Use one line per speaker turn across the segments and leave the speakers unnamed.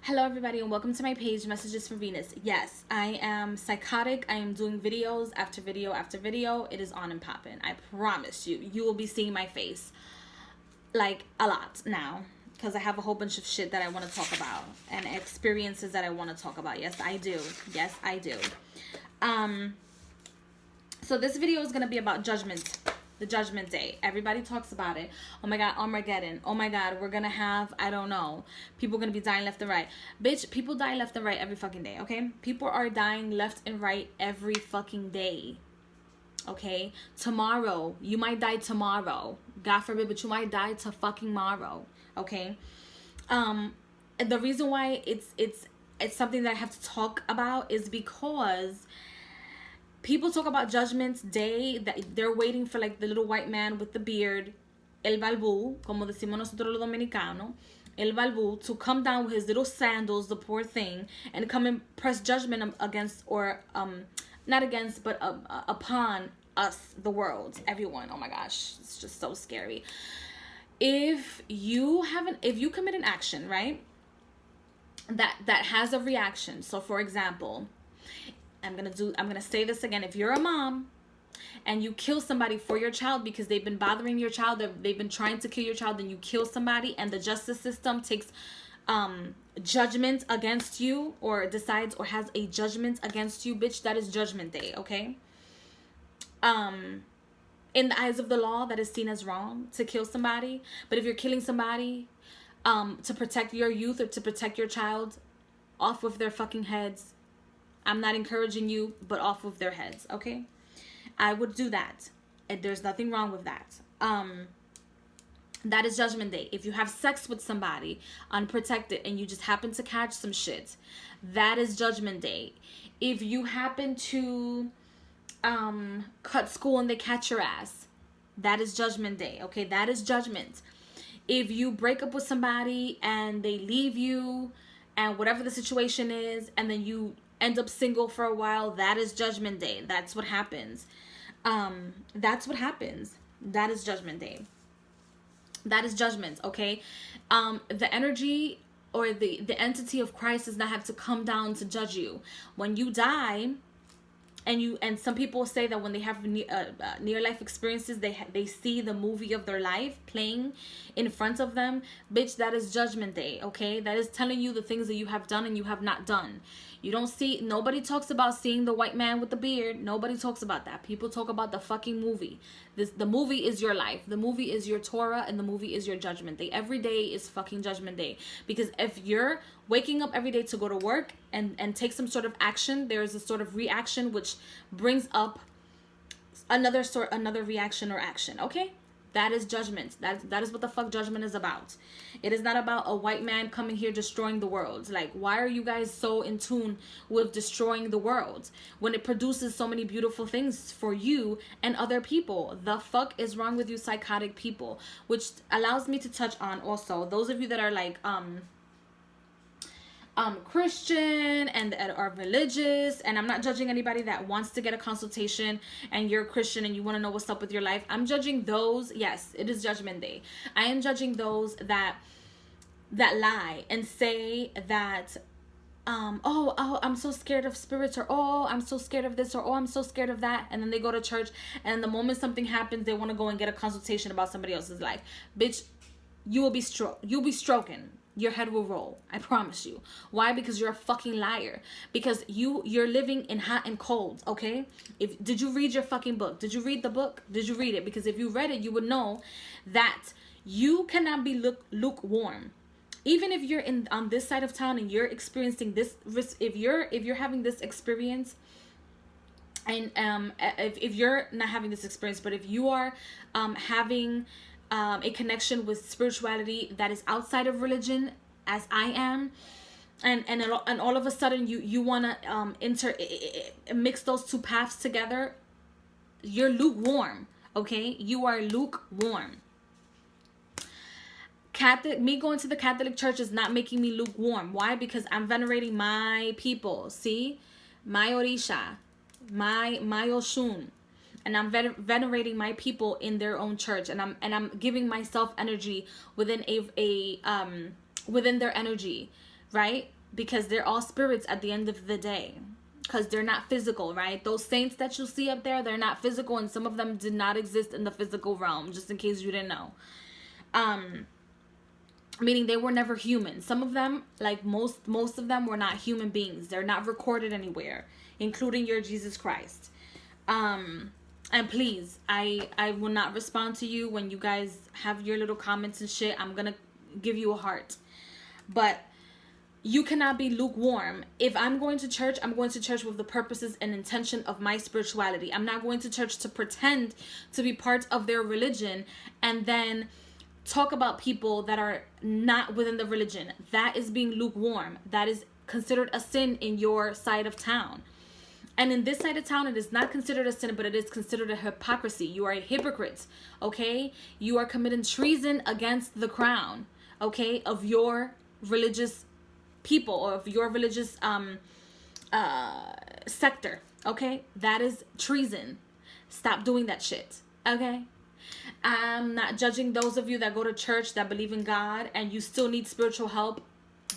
Hello everybody and welcome to my page, Messages from Venus. Yes, I am psychotic. I am doing videos after video after video. It is on and popping. I promise you. You will be seeing my face like a lot now because I have a whole bunch of shit that I want to talk about and experiences that I want to talk about. Yes, I do. Yes, I do. So this video is going to be about judgment. The judgment day. Everybody talks about it. Oh my God, Armageddon. Oh my God, we're gonna have, I don't know, people gonna be dying left and right. Bitch, people die left and right every fucking day, okay? People are dying left and right every fucking day. Okay? Tomorrow, you might die tomorrow. God forbid, but you might die to fucking tomorrow. Okay? The reason why it's something that I have to talk about is because people talk about Judgment Day, that they're waiting for like the little white man with the beard, el balbú, como decimos nosotros los dominicanos, el balbú, to come down with his little sandals, the poor thing, and come and press judgment against, or not against, but upon us, the world, everyone. Oh my gosh, it's just so scary. If you commit an action, right, that has a reaction. So for example, I'm gonna say this again. If you're a mom and you kill somebody for your child because they've been bothering your child, they've been trying to kill your child, and you kill somebody and the justice system takes judgment against you, or decides or has a judgment against you, bitch, that is Judgment Day, okay? In the eyes of the law, that is seen as wrong to kill somebody. But if you're killing somebody to protect your youth or to protect your child, off with their fucking heads. I'm not encouraging you, but off of their heads, okay? I would do that. And there's nothing wrong with that. That is Judgment Day. If you have sex with somebody unprotected and you just happen to catch some shit, that is Judgment Day. If you happen to cut school and they catch your ass, that is Judgment Day, okay? That is judgment. If you break up with somebody and they leave you, and whatever the situation is, and then you end up single for a while, that is Judgment Day. That's what happens. That's what happens. That is Judgment Day. That is judgment, okay? The energy or the entity of Christ does not have to come down to judge you. When you die, and some people say that when they have near life experiences, they see the movie of their life playing in front of them. Bitch, that is Judgment Day, okay? That is telling you the things that you have done and you have not done. You don't see, nobody talks about seeing the white man with the beard. Nobody talks about that. People talk about the fucking movie. The movie is your life. The movie is your Torah, and the movie is your Judgment Day. Every day is fucking Judgment Day. Because if you're waking up every day to go to work and take some sort of action, there is a sort of reaction which brings up another reaction or action, okay? That is judgment. That is what the fuck judgment is about. It is not about a white man coming here destroying the world. Like, why are you guys so in tune with destroying the world when it produces so many beautiful things for you and other people? The fuck is wrong with you psychotic people? Which allows me to touch on also those of you that are like Christian and are religious, and I'm not judging anybody that wants to get a consultation and you're Christian and you want to know what's up with your life. I'm judging those. Yes, it is Judgment Day. I am judging those that lie and say that oh, I'm so scared of spirits, or oh, I'm so scared of this, or oh, I'm so scared of that, and then they go to church, and the moment something happens, they want to go and get a consultation about somebody else's life. Bitch, you'll be stroking. Your head will roll. I promise you. Why? Because you're a fucking liar. Because you're living in hot and cold, okay? Did you read your fucking book? Did you read the book? Did you read it? Because if you read it, you would know that you cannot be lukewarm. Even if you're on this side of town and you're experiencing this, if you're having this experience, and if you're not having this experience, but if you are having a connection with spirituality that is outside of religion, as I am, and all of a sudden you want to mix those two paths together, you're lukewarm, okay? You are lukewarm. Me going to the Catholic Church is not making me lukewarm. Why? Because I'm venerating my people. See, my Orisha, my Oshun. And I'm venerating my people in their own church, and I'm giving myself energy within within their energy, right? because they're all spirits at the end of the day. Because they're not physical, right? Those saints that you see up there, they're not physical, and some of them did not exist in the physical realm, just in case you didn't know. Meaning they were never human. Some of them, like most of them, were not human beings. They're not recorded anywhere, including your Jesus Christ. And please, I will not respond to you when you guys have your little comments and shit. I'm gonna give you a heart. But you cannot be lukewarm. If I'm going to church, I'm going to church with the purposes and intention of my spirituality. I'm not going to church to pretend to be part of their religion and then talk about people that are not within the religion. That is being lukewarm. That is considered a sin in your side of town. And in this side of town, it is not considered a sin, but it is considered a hypocrisy. You are a hypocrite, okay? You are committing treason against the crown, okay, of your religious people or of your religious sector, okay? That is treason. Stop doing that shit, okay? I'm not judging those of you that go to church, that believe in God, and you still need spiritual help.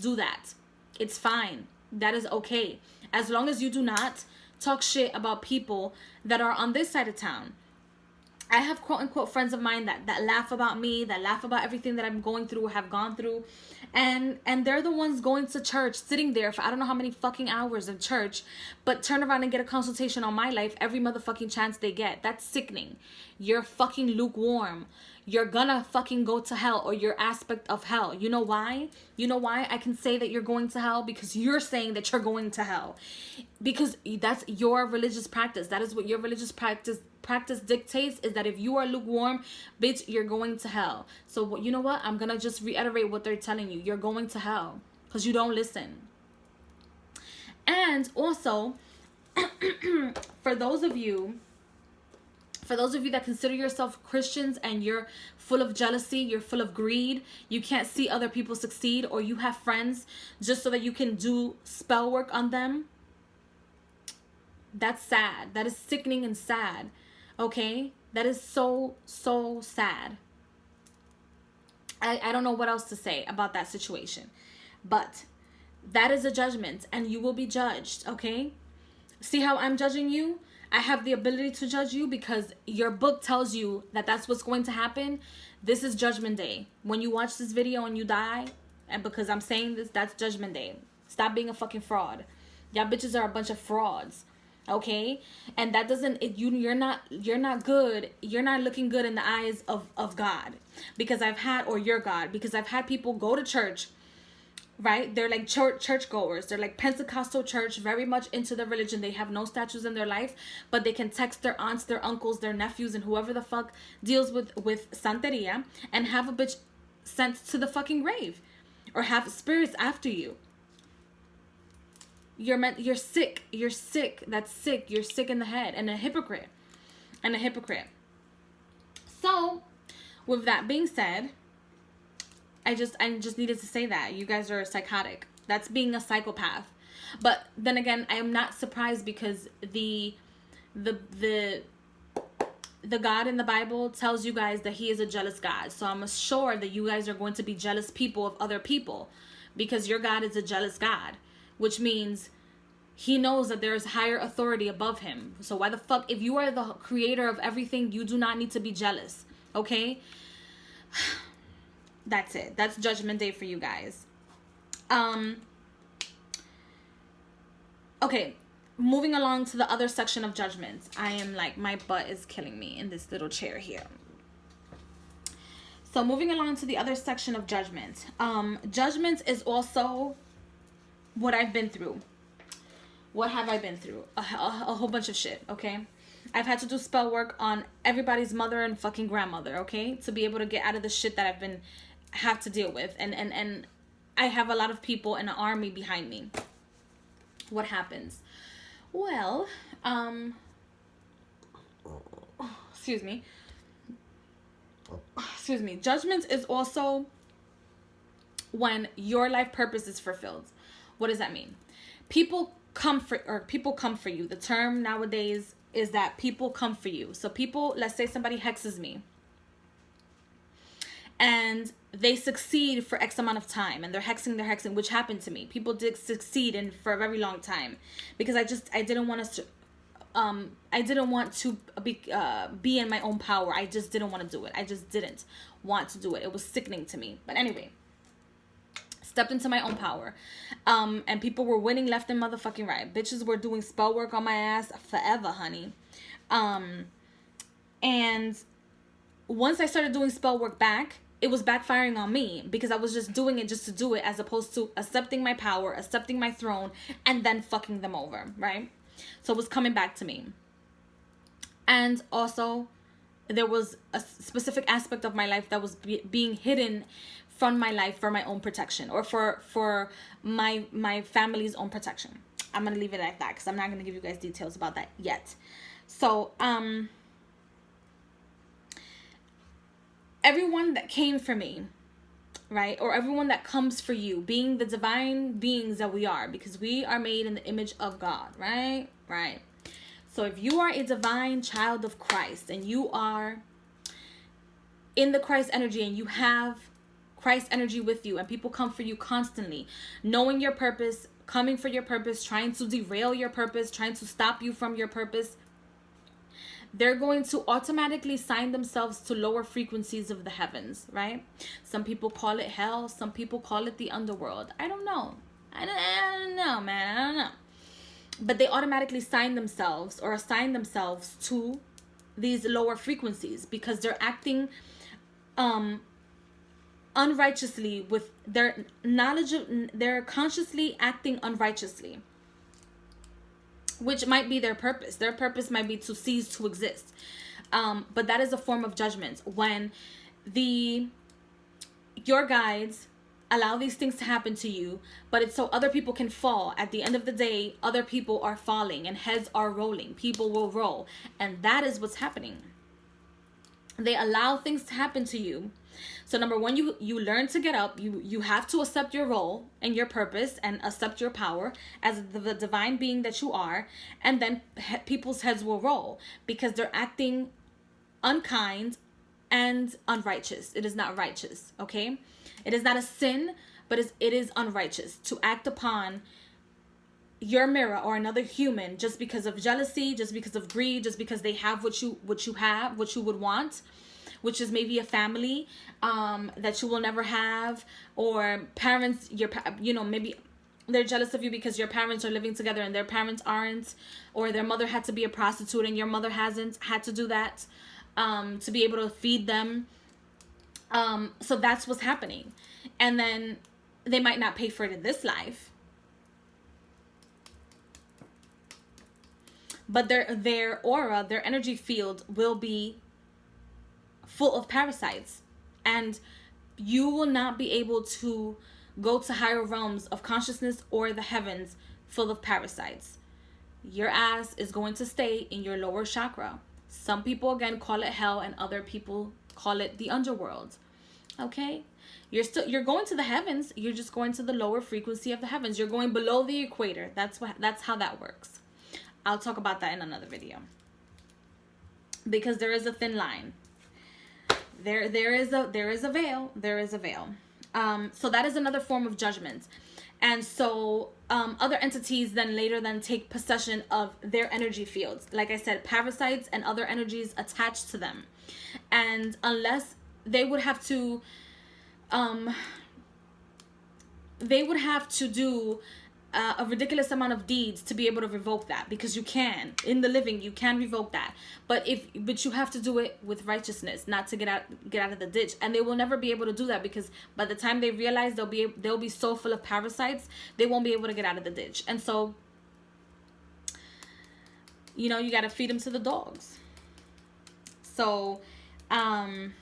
Do that. It's fine. That is okay. As long as you do not talk shit about people that are on this side of town. I have quote unquote friends of mine that laugh about me, that laugh about everything that I'm going through, have gone through. And they're the ones going to church, sitting there for I don't know how many fucking hours in church, but turn around and get a consultation on my life every motherfucking chance they get. That's sickening. You're fucking lukewarm. You're gonna fucking go to hell, or your aspect of hell. You know why? You know why I can say that you're going to hell? Because you're saying that you're going to hell. Because that's your religious practice. That is what your religious practice dictates, is that if you are lukewarm, bitch, you're going to hell. So you know what? I'm gonna just reiterate what they're telling you. You're going to hell because you don't listen. And also, for those of you that consider yourself Christians and you're full of jealousy, you're full of greed, you can't see other people succeed, or you have friends just so that you can do spell work on them, that's sad. That is sickening and sad. Okay? That is so, so sad. I don't know what else to say about that situation. But that is a judgment, and you will be judged, okay? See how I'm judging you? I have the ability to judge you because your book tells you that that's what's going to happen. This is Judgment Day. When you watch this video and you die, and because I'm saying this, that's Judgment Day. Stop being a fucking fraud. Y'all bitches are a bunch of frauds. Okay? And that doesn't, you're not good. You're not looking good in the eyes of God. Because I've had, or your God, because I've had people go to church, right? They're like church goers. They're like Pentecostal church, very much into their religion. They have no statues in their life, but they can text their aunts, their uncles, their nephews, and whoever the fuck deals with Santeria, and have a bitch sent to the fucking grave, or have spirits after you. You're sick. You're sick. That's sick. You're sick in the head, and a hypocrite. So, with that being said, I just needed to say that you guys are psychotic. That's being a psychopath. But then again, I am not surprised, because the God in the Bible tells you guys that he is a jealous God. So I'm sure that you guys are going to be jealous people of other people, because your God is a jealous God, which means he knows that there is higher authority above him. So why the fuck, if you are the creator of everything, you do not need to be jealous. Okay? That's it. That's Judgment Day for you guys. Okay, moving along to the other section of judgments. I am like, my butt is killing me in this little chair here. So moving along to the other section of judgment. Judgment is also what I've been through. What have I been through? A whole bunch of shit, okay? I've had to do spell work on everybody's mother and fucking grandmother, okay? To be able to get out of the shit that I've been have to deal with. And I have a lot of people in an army behind me. What happens? Well, excuse me. Judgment is also when your life purpose is fulfilled. What does that mean? People come for you. The term nowadays is that people come for you. So people, let's say somebody hexes me, and they succeed for X amount of time, and they're hexing, which happened to me. People did succeed for a very long time, because I didn't want us to, I didn't want to be in my own power. I just didn't want to do it. I just didn't want to do it. It was sickening to me. But anyway, stepped into my own power, and people were winning left and motherfucking right. Bitches were doing spell work on my ass forever, honey. And once I started doing spell work back, it was backfiring on me, because I was just doing it just to do it, as opposed to accepting my power, accepting my throne, and then fucking them over, right? So it was coming back to me. And also, there was a specific aspect of my life that was being hidden from my life for my own protection, or for my family's own protection. I'm gonna leave it at that, because I'm not gonna give you guys details about that yet. So everyone that came for me, right, or everyone that comes for you, being the divine beings that we are, because we are made in the image of God, right? So if you are a divine child of Christ, and you are in the Christ energy, and you have Christ energy with you, and people come for you constantly, knowing your purpose, coming for your purpose, trying to derail your purpose, trying to stop you from your purpose, they're going to automatically sign themselves to lower frequencies of the heavens, right? Some people call it hell. Some people call it the underworld. I don't know. I don't know, man. I don't know. But they automatically sign themselves, or assign themselves to these lower frequencies, because they're acting unrighteously with their knowledge of, they're consciously acting unrighteously, which might be their purpose. Their purpose might be to cease to exist. But that is a form of judgment, when your guides allow these things to happen to you, but it's so other people can fall. At the end of the day, other people are falling, and heads are rolling. People will roll, and that is what's happening. They allow things to happen to you. So number one, you learn to get up. You have to accept your role and your purpose, and accept your power as the divine being that you are. And then people's heads will roll, because they're acting unkind and unrighteous. It is not righteous, okay? It is not a sin, but it is unrighteous to act upon your mirror or another human just because of jealousy, just because of greed, just because they have what you have, what you would want, which is maybe a family that you will never have, or parents, maybe they're jealous of you because your parents are living together and their parents aren't, or their mother had to be a prostitute and your mother hasn't had to do that to be able to feed them. So that's what's happening. And then they might not pay for it in this life, but their aura, their energy field will be full of parasites, and you will not be able to go to higher realms of consciousness or the heavens full of parasites. Your ass is going to stay in your lower chakra. Some people again call it hell, and other people call it the underworld. Okay? You're going to the heavens, you're just going to the lower frequency of the heavens. You're going below the equator. That's how that works. I'll talk about that in another video, because there is a thin line. There is a veil. There is a veil. So that is another form of judgment. And so other entities then later take possession of their energy fields. Like I said, parasites and other energies attached to them. And unless they would have to do a ridiculous amount of deeds to be able to revoke that, because you can, in the living, you can revoke that, but you have to do it with righteousness, not to get out of the ditch. And they will never be able to do that, because by the time they realize they'll be so full of parasites, they won't be able to get out of the ditch. And so, you got to feed them to the dogs. So I'm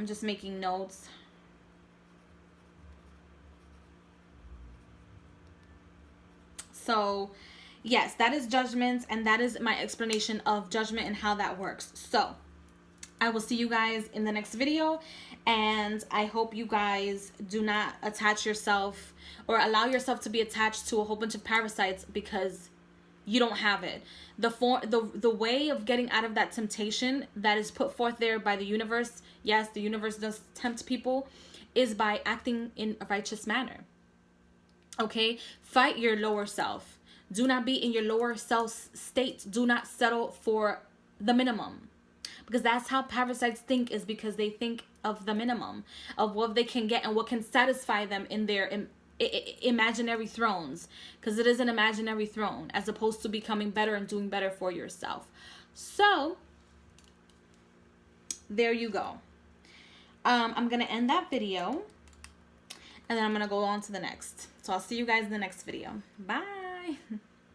just making notes. So yes, that is judgment, and that is my explanation of judgment and how that works. So I will see you guys in the next video, and I hope you guys do not attach yourself or allow yourself to be attached to a whole bunch of parasites, because you don't have it. The way of getting out of that temptation that is put forth there by the universe, yes, the universe does tempt people, is by acting in a righteous manner. Okay? Fight your lower self. Do not be in your lower self state. Do not settle for the minimum. Because that's how parasites think, is because they think of the minimum, of what they can get and what can satisfy them in their imaginary thrones, because it is an imaginary throne, as opposed to becoming better and doing better for yourself. So there you go. I'm gonna end that video, and then I'm gonna go on to the next. So I'll see you guys in the next video. Bye.